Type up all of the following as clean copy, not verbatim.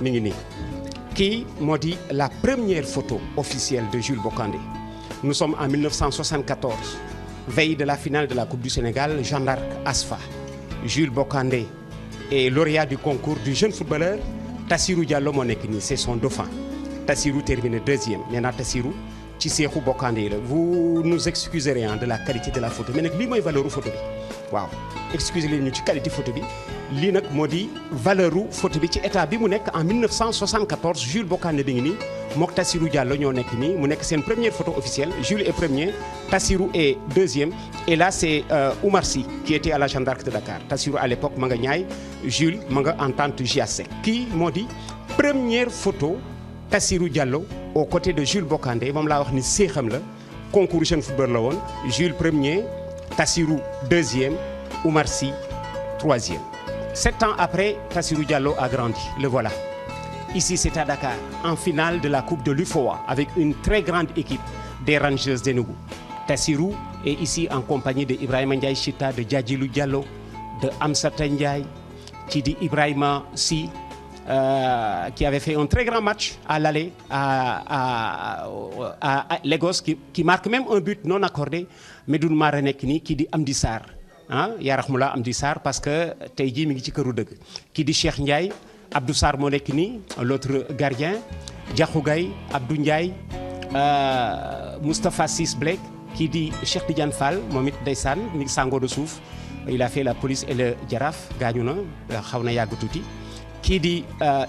mi ngi nii kii moo di la première photo officielle de Jules Bocandé. Nous sommes en 1974, veille de la finale de la Coupe du Sénégal, Jeanne d'Arc Asfa. Jules Bocandé est lauréat du concours du jeune footballeur Tassirou Diallo moo nekk nii, c'est son dauphin. Tassirou termine deuxième. Nee naa Tassirou ci seexu Bocandé la. Vous nous excuserez de la qualité de la photo mais nag lii mooy valeur u photo bi waaw. Excusez leen ñu ci qualité photo bi lii nag moo di valeur u photo bi ci état bi mu nekk en 1974 Jules Bocandé bi ngi nii mook Tassirou Diallo ñoo nekk nii mu nekk seen première photo officielle. Jules est premier, Tassirou est deuxième et là c'est Oumar Sy qui était à la Jeanne d'Arc de Dakar. Tassirou à l'époque ma nga Niayes, Jules ma nga Entente JAC. Kii moo di première photo Tassirou Diallo aux côtés de Jules Bocandé moom laa wax ni séexam la concours jeune football la woon. Jules premier, Tassirou deuxième, Oumar Sy troisième. 7 ans après, Tassirou Diallo a grandi. Le voilà. Ici, c'est à Dakar, en finale de la Coupe de l'UFOA, avec une très grande équipe des Rangers d'Enugu. Tassirou est ici en compagnie de Ibrahima Ndiaye Chita, de Djadjilou Diallo, de Amsata Ndiaye, qui dit Ibrahima Sy, qui avait fait un très grand match à l'aller à Lagos, qui marque même un but non accordé. Medoune Marenekni, qui dit Amdi Sarr. ah Yaraxmula Amdi Sarr parce que tey jii mi ngi ci këru dëgg kii di Cheikh Ndiaye Abdou Sarr moo nekk nii l'autre gardien Diakhou Gaye Abdou Ndiaye Moustapha Ciss Blake kii di Cheikh Tidiane Fall moom it ndeysaan mi ngi sàngoo de suuf il a fait la police et le Jaraaf gaañu na xaw na yàgg tuuti kii di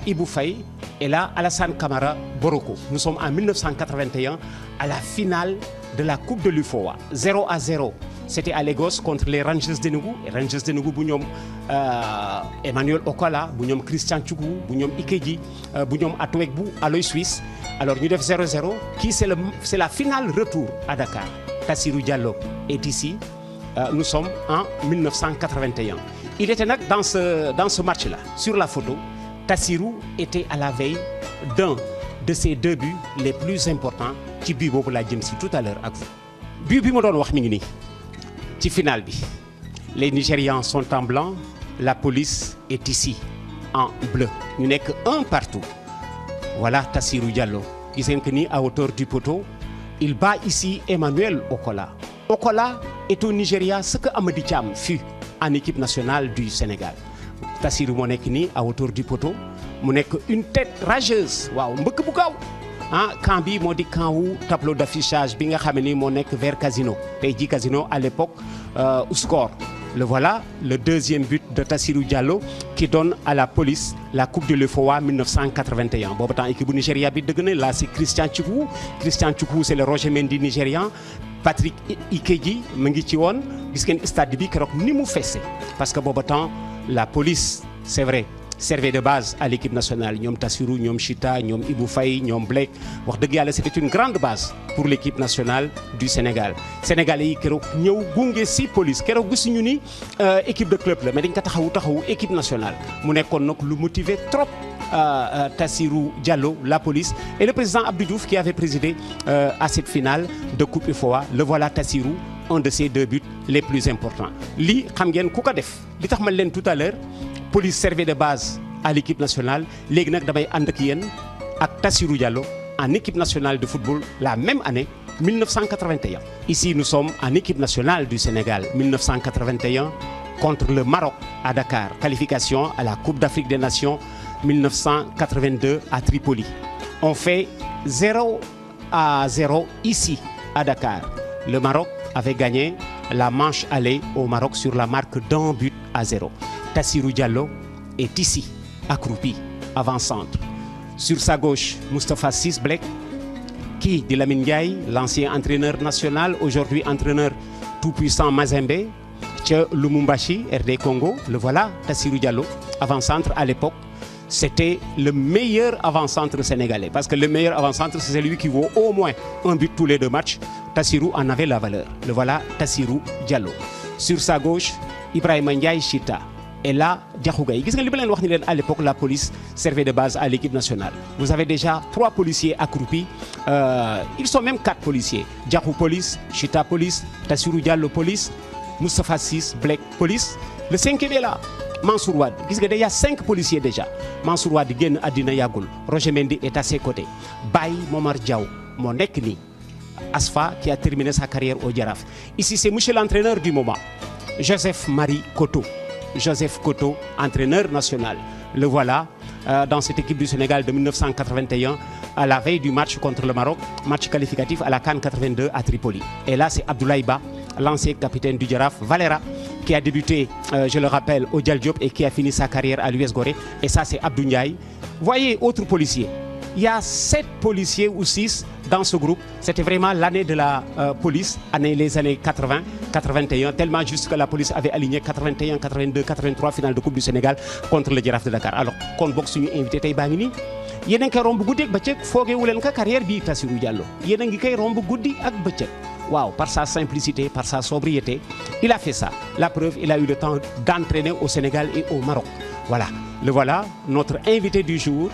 Ibou Faye et là Alassane Camara Boroko. Nous sommes en 1981 à la finale de la Coupe de l'UFOA 0-0. C'était à Lagos contre les Rangers d'Enugu. Rangers d'Enugu bu ñoom Emmanuel Okola bu ñoom Christian Tchoukou bu ñoom Ikeji bu ñoom Atouek bu Aloy Suisse. Alors ñu def 0-0 kii c'est la finale retour à Dakar. Tassirou Diallo est ici. Nous sommes en 1981. Il était nag dans ce match-là sur la photo. Tassirou était à la veille d'un de ses deux buts les plus importants ci bii boobu laa jëm si tout à l'heure ak vous. But bi ma doon wax mi ngi nii. ci finale bi les Nigérians sont en blanc, la police est ici en bleu ñu nekk un partout. Voilà Tassirou Diallo gis ngeen que ni à hauteur du poteau il bat ici Emmanuel Okola. Okola est au Nigeria ce que Amady Thiam fut en équipe nationale du Sénégal. Tassirou moo nekk nii à hauteur du poteau mu nekk une tête rageuse waaw mbëkk bu gaaw. camp bi moo di camp wu tableau d'affichage bi nga xam ni moo nekk vers Casino tey jii Casino à l'époque score. Le voilà le deuxième but de Tassirou Diallo qui donne à la police la Coupe de l'UFOA 1981 boobu temps équipe bu Nigéria bi dëgg na là c'est Christian Tchoukou. Christian Tchoukou c'est le Roger Mendy nigérian. Patrick Ikeji mu ngi ci woon gis ngeen stade bi keroog ni mu fessé parce que boobu temps la police c'est vrai servait de base à l'équipe nationale ñoom Tassirou ñoom Chita ñoom Ibou Faye ñoom Blake wax dëgg yàlla c'était une grande base pour l'équipe nationale du Sénégal. Sénégalais yi keroog ñëw gunge si police keroog gisuñu ni équipe de club la mais dañ ko taxawu équipe nationale mu nekkoon nag lu motivé trop Tassirou Diallo la police et le président Abdou Diouf qui avait présidé à cette finale de Coupe UFOA. Le voilà Tassirou, un de ses deux buts les plus importants. Lii xam ngeen ku ko def li tax ma leen tout à l'heure police servait de base à l'équipe nationale léegi nag damay ànd ak yéen ak Tassirou Diallo en équipe nationale de football la même année 1981. Ici nous sommes en équipe nationale du Sénégal 1981 contre le Maroc à Dakar. Qualification à la Coupe d'Afrique des Nations 1982 à Tripoli. On fait 0-0 ici à Dakar. Le Maroc avait gagné la manche aller au Maroc sur la marque d'1-0. Tassirou Diallo est ici, accroupi, avant-centre. Sur sa gauche, Moustapha Ciss Blake, qui dit Lamine Ndiaye, l'ancien entraîneur national, aujourd'hui entraîneur tout-puissant Mazembe, Tche Lumumbashi, RD Congo. Le voilà, Tassirou Diallo, avant-centre à l'époque. C'était le meilleur avant-centre sénégalais. Parce que le meilleur avant-centre, c'est celui qui vaut au moins un but tous les deux matchs. Tassirou en avait la valeur. Le voilà, Tassirou Diallo. Sur sa gauche, Ibrahima Ndiaye Chita. Et là, Diakhou Gaye. Gis nga li ma leen wax ni leen à l'époque, la police servait de base à l'équipe nationale. Vous avez déjà 3 policiers accroupis. Ils sont même 4 policiers. Diakhou police, Chita police, Tassirou Diallo police, Moustapha Ciss Blake police. Le 5e est là. Mansour Wade gis nga il y a 5 policiers déjà Mansour Wade génn àddina yàggul Roger Mendy est à ses côtés Baye Momar Diaw moo nekk nii Asfa qui a terminé sa carrière au Jaraaf ici c'est monsieur l'entraîneur du moment Joseph Marie Koto entraîneur national le voilà dans cette équipe du Sénégal de 1981 à la veille du match contre le Maroc match qualificatif à la CAN 82 à Tripoli et là c'est Abdoulaye Ba l'ancien capitaine du Jaraaf Valera qui a débuté je le rappelle au Dial Diop et qui a fini sa carrière à l'US Gorée et ça c'est Abdou Ndiaye voyez autres policiers il y a 7 policiers ou 6 dans ce groupe c'était vraiment l'année de la police les années 80 81 tellement juste que la police avait aligné 81 82 83 finale de Coupe du Sénégal contre le Jaraaf de Dakar alors kon bokk suñu invité tey baa ngi nii yéen a ngi koy romb guddi ak bëccëg foogeewu leen ka carrière bi Tassirou Diallo yéen a ngi koy romb guddi ak bëccëg waaw par sa simplicité par sa sobriété il a fait ça la preuve il a eu le temps d'entraîner au Sénégal et au Maroc voilà le voilà notre invité du jour